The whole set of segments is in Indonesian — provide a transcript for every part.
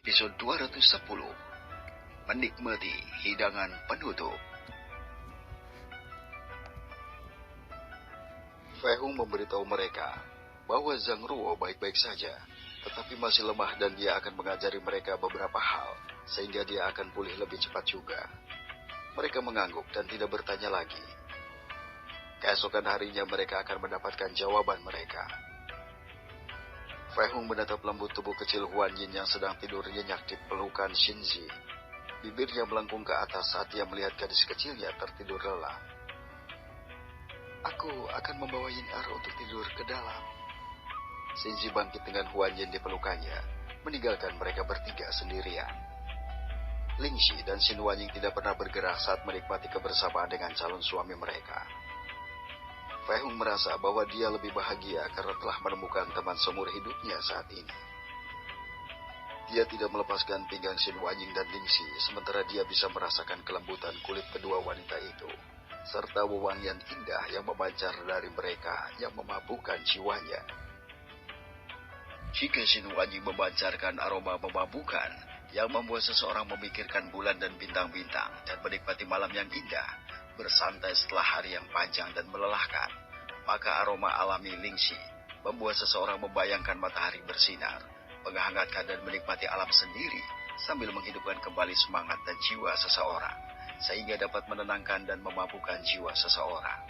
episode 210, menikmati hidangan penutup. Fei Hung memberitahu mereka bahwa Zhang Ruo baik-baik saja, tetapi masih lemah dan dia akan mengajari mereka beberapa hal, sehingga dia akan pulih lebih cepat juga. Mereka mengangguk dan tidak bertanya lagi. Keesokan harinya mereka akan mendapatkan jawaban mereka. Fei Hung menatap lembut tubuh kecil Huan Yin yang sedang tidur nyenyak di pelukan Xinzi. Bibirnya melengkung ke atas saat dia melihat gadis kecilnya tertidur lelap. Aku akan membawa Yin Er untuk tidur ke dalam. Xinzi bangkit dengan Huan Yin di pelukannya, meninggalkan mereka bertiga sendirian. Ling Xi dan Xin Wanying tidak pernah bergerak saat menikmati kebersamaan dengan calon suami mereka. Fei Hung merasa bahwa dia lebih bahagia karena telah menemukan teman seumur hidupnya saat ini. Dia tidak melepaskan pinggang Xin Wanying dan Ling Xi, sementara dia bisa merasakan kelembutan kulit kedua wanita itu, serta wewangian indah yang memancar dari mereka yang memabukkan jiwanya. Jika Xin Wanying memancarkan aroma memabukkan yang membuat seseorang memikirkan bulan dan bintang-bintang dan menikmati malam yang indah, bersantai setelah hari yang panjang dan melelahkan, maka aroma alami Ling Xi membuat seseorang membayangkan matahari bersinar, menghangatkan dan menikmati alam sendiri sambil menghidupkan kembali semangat dan jiwa seseorang, sehingga dapat menenangkan dan memabukkan jiwa seseorang.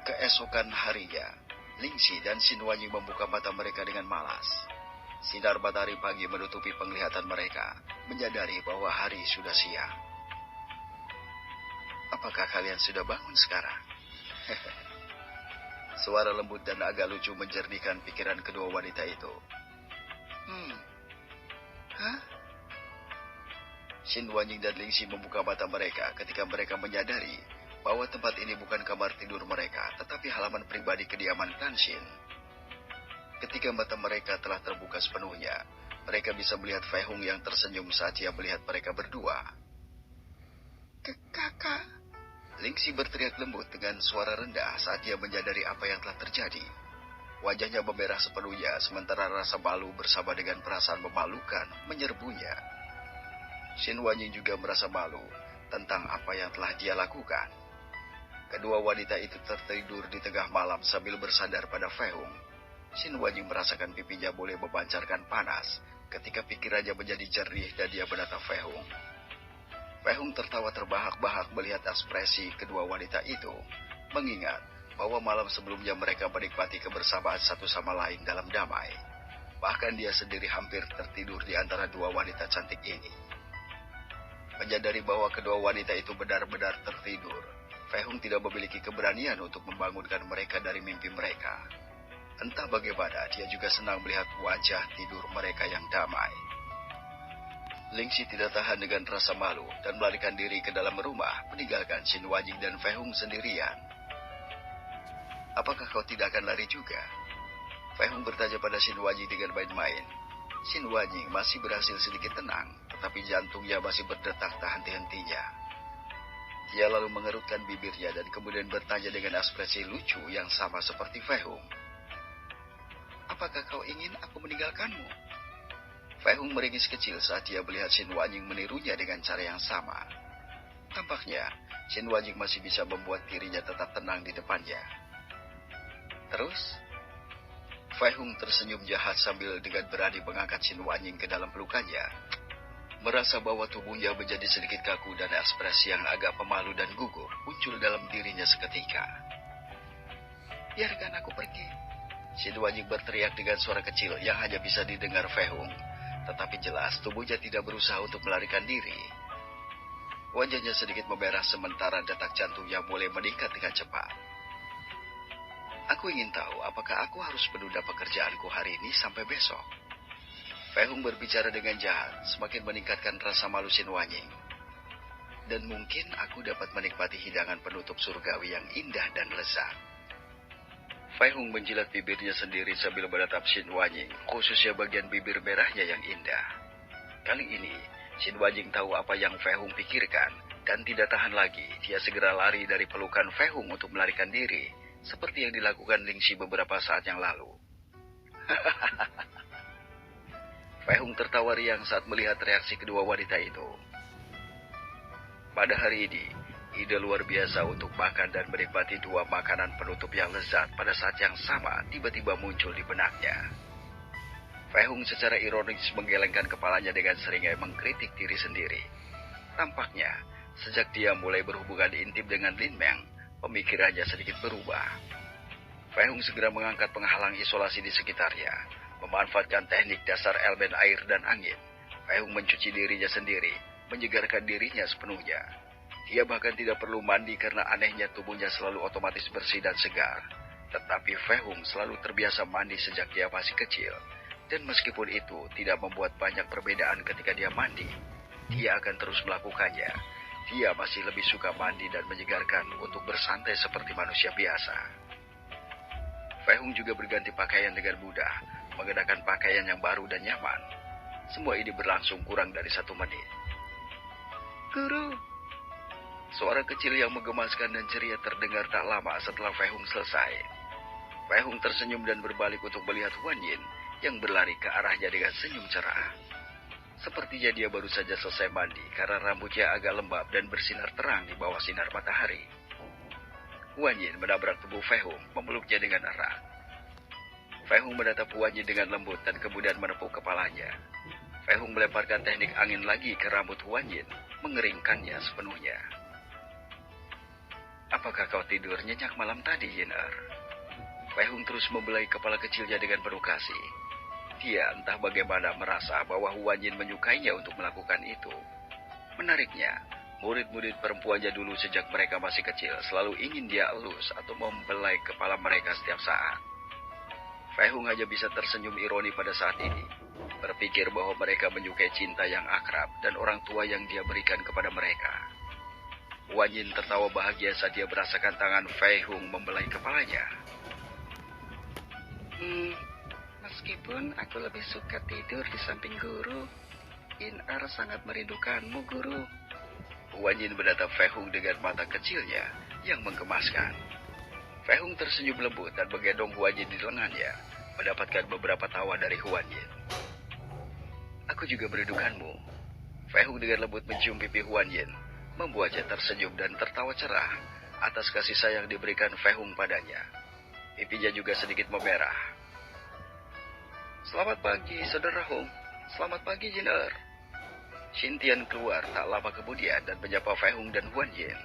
Keesokan harinya, Ling Xi dan Xin Wanying membuka mata mereka dengan malas. Sinar matahari pagi menutupi penglihatan mereka, menyadari bahwa hari sudah siang. Apakah kalian sudah bangun sekarang? Suara lembut dan agak lucu menjernihkan pikiran kedua wanita itu. Hah? Xin Wanying dan Ling Xi membuka mata mereka ketika mereka menyadari bahwa tempat ini bukan kamar tidur mereka, tetapi halaman pribadi kediaman Tan Xin. Ketika mata mereka telah terbuka sepenuhnya, mereka bisa melihat Fei Hung yang tersenyum saat dia melihat mereka berdua. Kakak. Ling Xi berteriak lembut dengan suara rendah saat dia menyadari apa yang telah terjadi. Wajahnya memerah sepenuhnya, sementara rasa malu bersama dengan perasaan memalukan menyerbunya. Xin Wanying juga merasa malu tentang apa yang telah dia lakukan. Kedua wanita itu tertidur di tengah malam sambil bersandar pada Fei Hung. Xin Wanying merasakan pipinya boleh memancarkan panas ketika pikirannya menjadi jernih dan dia menatap Fei Hung. Fei Hung tertawa terbahak-bahak melihat ekspresi kedua wanita itu, mengingat bahwa malam sebelumnya mereka menikmati kebersamaan satu sama lain dalam damai. Bahkan dia sendiri hampir tertidur di antara dua wanita cantik ini. Menyadari bahwa kedua wanita itu benar-benar tertidur, Fei Hung tidak memiliki keberanian untuk membangunkan mereka dari mimpi mereka. Entah bagaimana, dia juga senang melihat wajah tidur mereka yang damai. Ling Xi tidak tahan dengan rasa malu dan melarikan diri ke dalam rumah, meninggalkan Xin Wanying dan Fei Hung sendirian. Apakah kau tidak akan lari juga? Fei Hung bertanya pada Xin Wanying dengan main-main. Xin Wanying masih berhasil sedikit tenang, tetapi jantungnya masih berdetak tak henti-hentinya. Dia lalu mengerutkan bibirnya dan kemudian bertanya dengan ekspresi lucu yang sama seperti Fei Hung. Apakah kau ingin aku meninggalkanmu? Fei Hung meringis kecil saat dia melihat Xin Wanying menirunya dengan cara yang sama. Tampaknya, Xin Wanying masih bisa membuat dirinya tetap tenang di depannya. Terus, Fei Hung tersenyum jahat sambil dengan berani mengangkat Xin Wanying ke dalam pelukannya. Merasa bahwa tubuhnya menjadi sedikit kaku dan ekspresi yang agak pemalu dan gugup muncul dalam dirinya seketika. Biarkan aku pergi. Xin Wanying berteriak dengan suara kecil yang hanya bisa didengar Fei Hung, tetapi jelas tubuhnya tidak berusaha untuk melarikan diri. Wajahnya sedikit memerah sementara detak jantungnya mulai meningkat dengan cepat. Aku ingin tahu apakah aku harus menunda pekerjaanku hari ini sampai besok. Fei Hung berbicara dengan jahat, semakin meningkatkan rasa malu Xin Wanying. Dan mungkin aku dapat menikmati hidangan penutup surgawi yang indah dan lezat. Fei Hung menjilat bibirnya sendiri sambil menatap Xin Wanying, khususnya bagian bibir merahnya yang indah. Kali ini, Xin Wanying tahu apa yang Fei Hung pikirkan, dan tidak tahan lagi, dia segera lari dari pelukan Fei Hung untuk melarikan diri, seperti yang dilakukan Ling Xi beberapa saat yang lalu. Fei Hung tertawa riang saat melihat reaksi kedua wanita itu. Pada hari ini, ide luar biasa untuk makan dan menikmati dua makanan penutup yang lezat pada saat yang sama tiba-tiba muncul di benaknya. Fei Hung secara ironis menggelengkan kepalanya dengan seringai mengkritik diri sendiri. Tampaknya, sejak dia mulai berhubungan intim dengan Lin Meng, pemikirannya sedikit berubah. Fei Hung segera mengangkat penghalang isolasi di sekitarnya, memanfaatkan teknik dasar elemen air dan angin. Fei Hung mencuci dirinya sendiri, menyegarkan dirinya sepenuhnya. Dia bahkan tidak perlu mandi karena anehnya tubuhnya selalu otomatis bersih dan segar. Tetapi Fei Hung selalu terbiasa mandi sejak dia masih kecil. Dan meskipun itu tidak membuat banyak perbedaan ketika dia mandi, dia akan terus melakukannya. Dia masih lebih suka mandi dan menyegarkan untuk bersantai seperti manusia biasa. Fei Hung juga berganti pakaian dengan mudah, mengenakan pakaian yang baru dan nyaman. Semua ini berlangsung kurang dari 1 menit. Guru. Suara kecil yang menggemaskan dan ceria terdengar tak lama setelah Fei Hung selesai. Fei Hung tersenyum dan berbalik untuk melihat Huan Yin yang berlari ke arahnya dengan senyum cerah. Sepertinya dia baru saja selesai mandi karena rambutnya agak lembab dan bersinar terang di bawah sinar matahari. Huan Yin menabrak tubuh Fei Hung, memeluknya dengan erat. Fei Hung menatap Huan Yin dengan lembut dan kemudian menepuk kepalanya. Fei Hung melemparkan teknik angin lagi ke rambut Huan Yin, mengeringkannya sepenuhnya. Apakah kau tidur nyenyak malam tadi, Yin-er? Fei Hung terus membelai kepala kecilnya dengan penuh kasih. Dia entah bagaimana merasa bahwa Huan Yin menyukainya untuk melakukan itu. Menariknya, murid-murid perempuannya dulu sejak mereka masih kecil selalu ingin dia elus atau membelai kepala mereka setiap saat. Fei Hung hanya bisa tersenyum ironi pada saat ini, berpikir bahwa mereka menyukai cinta yang akrab dan orang tua yang dia berikan kepada mereka. Huan Yin tertawa bahagia saat dia merasakan tangan Fei Hung membelai kepalanya. Meskipun aku lebih suka tidur di samping guru, Yin-er sangat merindukanmu, guru. Huan Yin menatap Fei Hung dengan mata kecilnya yang menggemaskan. Fei Hung tersenyum lembut dan menggendong Huan Yin di lengannya, mendapatkan beberapa tawa dari Huan Yin. Aku juga merindukanmu. Fei Hung dengan lembut mencium pipi Huan Yin, membuatnya tersenyum dan tertawa cerah atas kasih sayang diberikan Fei Hung padanya. Pipinya juga sedikit memerah. Selamat pagi, saudara Hung. Selamat pagi, Yin-er. Xintian keluar tak lama kemudian dan menyapa Fei Hung dan Huan Yin.